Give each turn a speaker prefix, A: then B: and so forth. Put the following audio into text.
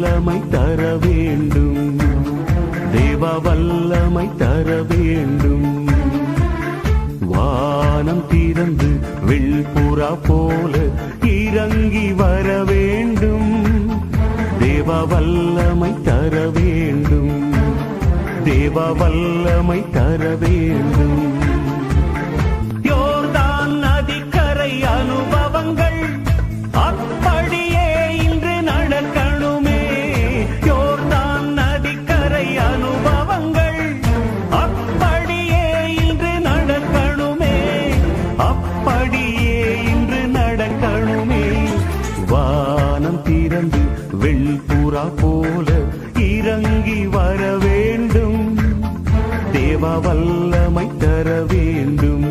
A: வல்லமை தர வேண்டும், தேவ வல்லமை தர வேண்டும். வானம் திறந்து வெள்புறா போல இறங்கி வர வேண்டும், தேவ வல்லமை தர வேண்டும், தேவ வல்லமை தர வேண்டும். யோர்தான் நதிக்கரை அனுபவங்கள் அப்படியே இன்று நடக்கணுமே, யோர்தான் நதிக்கரை அனுபவங்கள் அப்படியே இன்று நடக்கணுமே, அப்படியே இன்று நடக்கணுமே. வானம் திறந்து வெள்புறா போல இறங்கி வர வேண்டும், தேவ வல்லமை தர வேண்டும்.